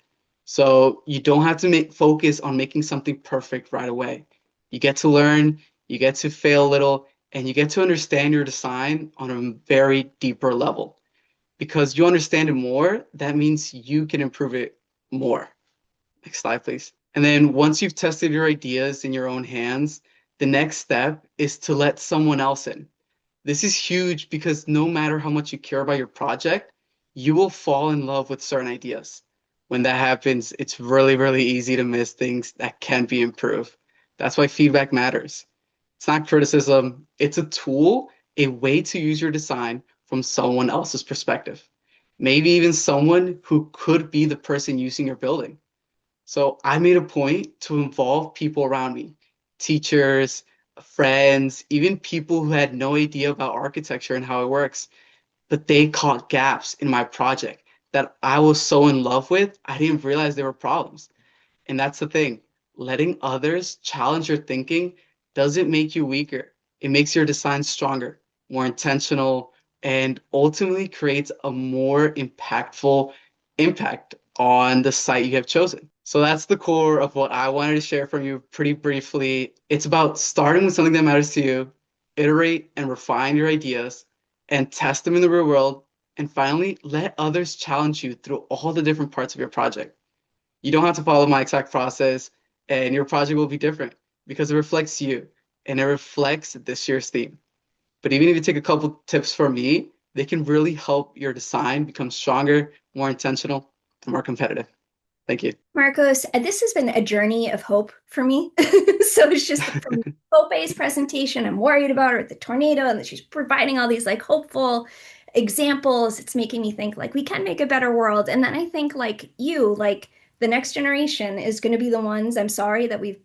So you don't have to focus on making something perfect right away. You get to learn, you get to fail a little, and you get to understand your design on a very deeper level. Because you understand it more, that means you can improve it more. Next slide, please. And then once you've tested your ideas in your own hands, the next step is to let someone else in. This is huge because no matter how much you care about your project, you will fall in love with certain ideas. When that happens, it's really, really easy to miss things that can be improved. That's why feedback matters. It's not criticism, it's a tool, a way to use your design from someone else's perspective. Maybe even someone who could be the person using your building. So I made a point to involve people around me, teachers, friends, even people who had no idea about architecture and how it works, but they caught gaps in my project that I was so in love with, I didn't realize there were problems. And that's the thing. letting others challenge your thinking doesn't make you weaker. It makes your design stronger, more intentional, and ultimately creates a more impactful impact on the site you have chosen. So that's the core of what I wanted to share from you pretty briefly. It's about starting with something that matters to you, iterate and refine your ideas, and test them in the real world. And finally, let others challenge you through all the different parts of your project. You don't have to follow my exact process, and your project will be different because it reflects you and it reflects this year's theme. But even if you take a couple tips from me, they can really help your design become stronger, more intentional, and more competitive. Thank you. Marcos, this has been a journey of hope for me. So it's just from Hope's presentation, I'm worried about her, the tornado, and that she's providing all these like hopeful examples. It's making me think like we can make a better world. And then I think like you, like the next generation is going to be the ones, I'm sorry that we've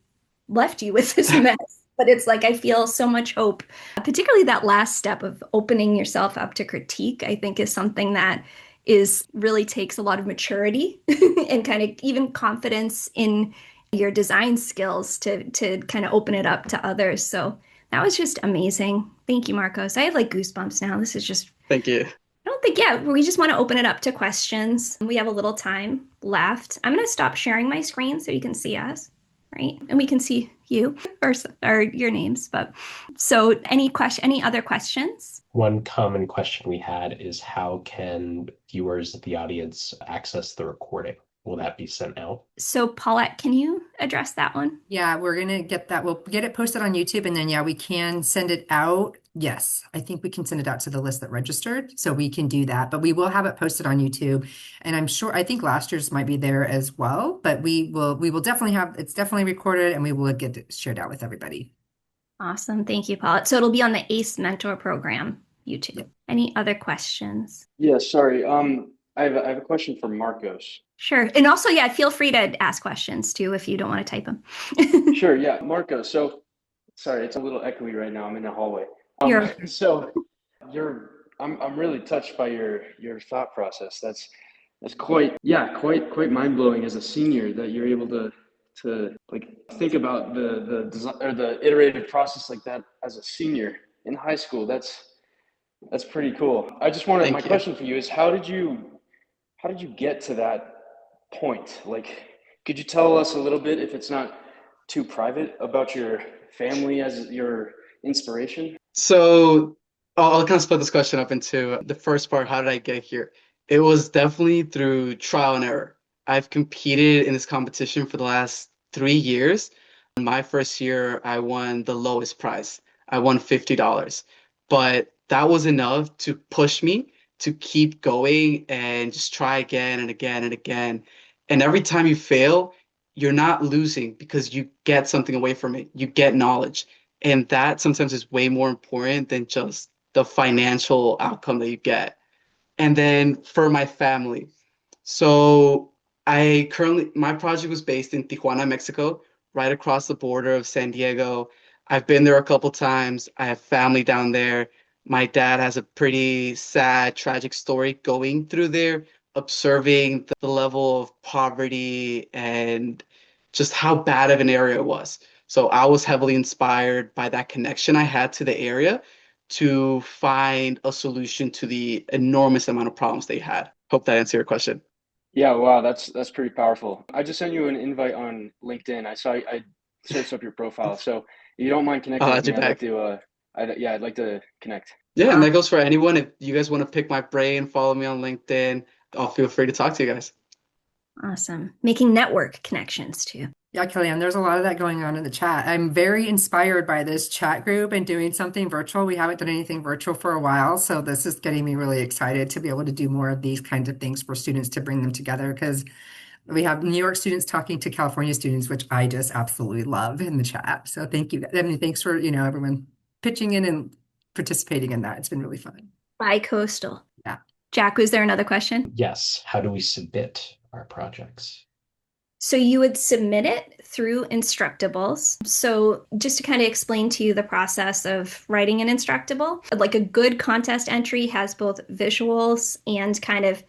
left you with this mess. But it's like I feel so much hope, particularly that last step of opening yourself up to critique, I think is something that is really takes a lot of maturity and kind of even confidence in your design skills to kind of open it up to others. So that was just amazing. Thank you, Marcos. I have like goosebumps now. This is just Thank you. I don't think, yeah, we just want to open it up to questions. We have a little time left. I'm going to stop sharing my screen so you can see us, right? And we can see you or your names. But so any other questions? One common question we had is how can viewers of the audience access the recording? Will that be sent out? So Paulette, can you address that one? Yeah, we're gonna get that. We'll get it posted on YouTube, and then yeah, we can send it out. Yes, I think we can send it out to the list that registered, so we can do that. But we will have it posted on YouTube, and I'm sure I think last year's might be there as well. But we will definitely have it's definitely recorded, and we will get it shared out with everybody. Awesome. Thank you, Paulette. So it'll be on the ACE Mentor Program YouTube. Yep. Any other questions? Yeah, sorry. I have a question for Marcos. Sure. And also, yeah, feel free to ask questions too if you don't want to type them. Sure, yeah, Marcos. So, sorry, it's a little echoey right now. I'm in the hallway. You're So I'm really touched by your thought process. That's quite mind blowing as a senior that you're able to like think about the design or the iterative process like that as a senior in high school. That's pretty cool. I just wanted my question for you is how did you get to that point? Like, could you tell us a little bit, if it's not too private, about your family as your inspiration? So I'll kind of split this question up into the first part, how did I get here? It was definitely through trial and error. I've competed in this competition for the last 3 years. My first year, I won the lowest prize. I won $50. But that was enough to push me to keep going and just try again and again and again. And every time you fail, you're not losing because you get something away from it. You get knowledge. And that sometimes is way more important than just the financial outcome that you get. And then for my family. So my project was based in Tijuana, Mexico, right across the border of San Diego. I've been there a couple times. I have family down there. My dad has a pretty sad, tragic story going through there, observing the level of poverty and just how bad of an area it was. So I was heavily inspired by that connection I had to the area to find a solution to the enormous amount of problems they had. Hope that answered your question. Yeah, wow, that's pretty powerful. I just sent you an invite on LinkedIn. I searched up your profile. So if you don't mind connecting with me, I'd like to connect. Yeah, and that goes for anyone. If you guys want to pick my brain, follow me on LinkedIn, I'll feel free to talk to you guys. awesome. Making network connections too. Yeah, Kellyanne, there's a lot of that going on in the chat. I'm very inspired by this chat group and doing something virtual. We haven't done anything virtual for a while, so this is getting me really excited to be able to do more of these kinds of things for students to bring them together because we have New York students talking to California students, which I just absolutely love in the chat. So thank you. I mean, thanks for, everyone pitching in and participating in that. It's been really fun. Bi-coastal. Yeah. Jack, was there another question? Yes. How do we submit our projects? So you would submit it through Instructables. So just to kind of explain to you the process of writing an Instructable, like a good contest entry has both visuals and kind of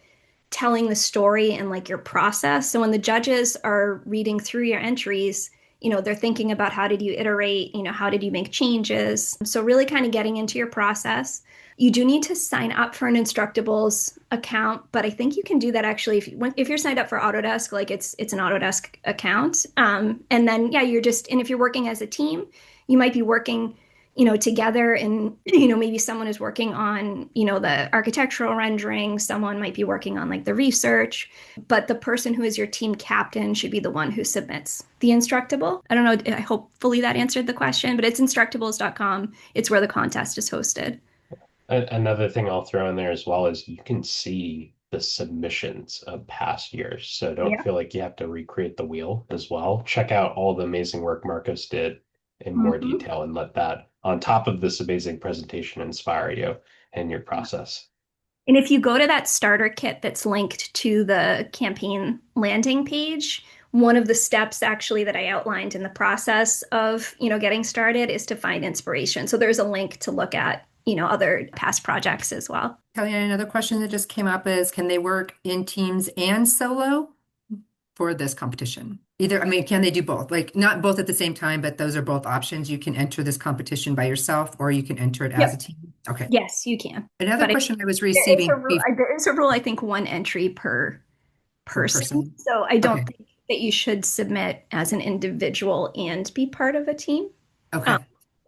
telling the story and like your process. So when the judges are reading through your entries, they're thinking about how did you iterate, how did you make changes. So really kind of getting into your process. You do need to sign up for an Instructables account, but I think you can do that actually if you're signed up for Autodesk, like it's an Autodesk account. And then yeah, and if you're working as a team, you might be working together, and maybe someone is working on the architectural rendering, someone might be working on like the research, but the person who is your team captain should be the one who submits the Instructable. I don't know, hopefully that answered the question, but it's instructables.com. It's where the contest is hosted. Another thing I'll throw in there as well is you can see the submissions of past years. So don't Yeah. feel like you have to recreate the wheel as well. Check out all the amazing work Marcos did in more Mhm. detail and let that, on top of this amazing presentation, inspire you in your process. And if you go to that starter kit that's linked to the campaign landing page, one of the steps actually that I outlined in the process of, getting started is to find inspiration. So there's a link to look at, other past projects as well. Kellyanne, another question that just came up is, can they work in teams and solo for this competition? Can they do both? Like not both at the same time, but those are both options. You can enter this competition by yourself or you can enter it as a team. Okay. Yes, you can. Another But question I was receiving there is a rule, I think, one entry per person. So I don't think that you should submit as an individual and be part of a team. Okay.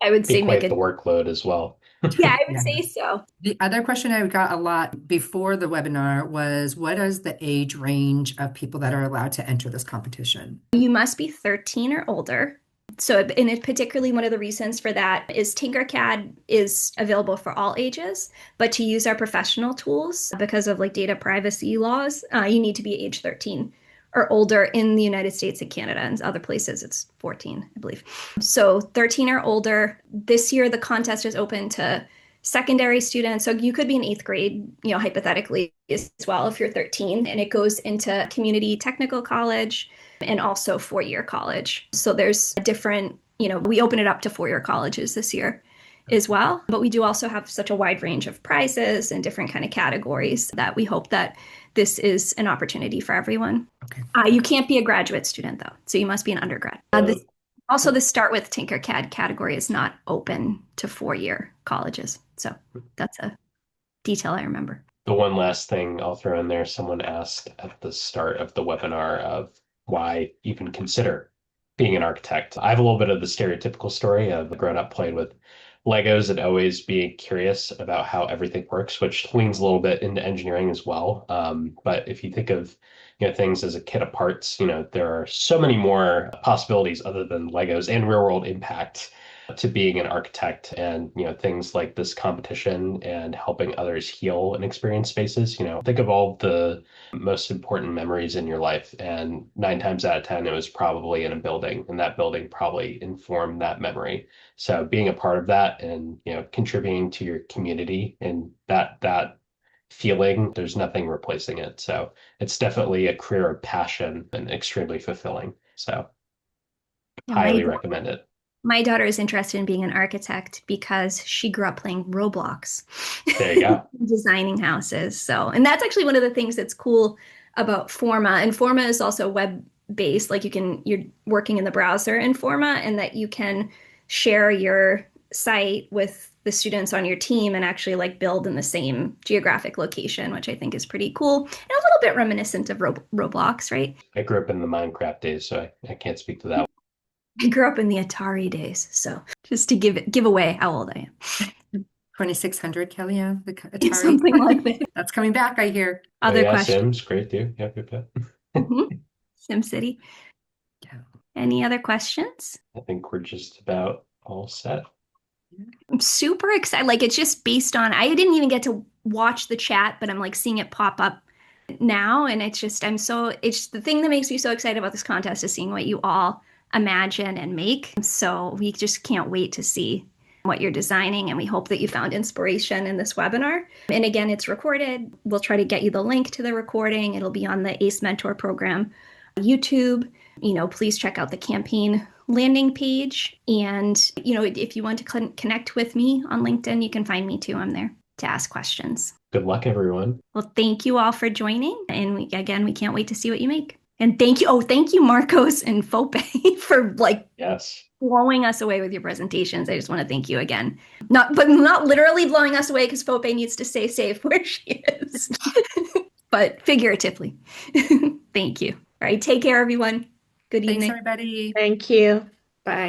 I would say make it the workload as well. Yeah, I would say so. The other question I got a lot before the webinar was, what is the age range of people that are allowed to enter this competition? You must be 13 or older. So, and it, particularly one of the reasons for that is Tinkercad is available for all ages, but to use our professional tools, because of like data privacy laws, you need to be age 13 or older in the United States and Canada, and other places it's 14, I believe. So 13 or older. This year, the contest is open to secondary students. So you could be in 8th grade, hypothetically as well if you're 13, and it goes into community technical college and also 4-year college. So there's different, we open it up to 4-year colleges this year as well. But we do also have such a wide range of prizes and different kind of categories that we hope that this is an opportunity for everyone. Okay. You can't be a graduate student though, so you must be an undergrad. Also, the Start with Tinkercad category is not open to 4-year colleges. So that's a detail I remember. The one last thing I'll throw in there, someone asked at the start of the webinar of why even consider being an architect. I have a little bit of the stereotypical story of growing up playing with Legos and always being curious about how everything works, which leans a little bit into engineering as well. But if you think of things as a kit of parts, there are so many more possibilities other than Legos and real world impact to being an architect, and things like this competition and helping others heal and experience spaces. Think of all the most important memories in your life, and 9 times out of 10 it was probably in a building, and that building probably informed that memory. So being a part of that and contributing to your community and that feeling, there's nothing replacing it. So it's definitely a career of passion and extremely fulfilling. So highly recommend it. My daughter is interested in being an architect because she grew up playing Roblox. There you go. Designing houses. So, and that's actually one of the things that's cool about Forma. And Forma is also web-based. Like you're working in the browser in Forma, and that you can share your site with the students on your team and actually like build in the same geographic location, which I think is pretty cool and a little bit reminiscent of Roblox, right? I grew up in the Minecraft days, so I can't speak to that. I grew up in the Atari days, so just to give away how old I am. 2600, Kellyanne, the Atari. Something like that. That's coming back, I hear. Other questions? Sims, great too. Yep. SimCity. Yeah. Any other questions? I think we're just about all set. I'm super excited. Like it's just based on, I didn't even get to watch the chat, but I'm like seeing it pop up now. And it's the thing that makes me so excited about this contest is seeing what you all imagine and make. So we just can't wait to see what you're designing, and we hope that you found inspiration in this webinar. And again, it's recorded. We'll try to get you the link to the recording. It'll be on the ACE Mentor Program YouTube. Please check out the campaign landing page. And, if you want to connect with me on LinkedIn, you can find me too. I'm there to ask questions. Good luck, everyone. Well, thank you all for joining. And we can't wait to see what you make. And thank you, Marcos and Fope, for like Yes. blowing us away with your presentations. I just want to thank you again. Not literally blowing us away because Fope needs to stay safe where she is, but figuratively. Thank you. All right, take care, everyone. Good Thanks, evening. everybody. Thank you. Bye.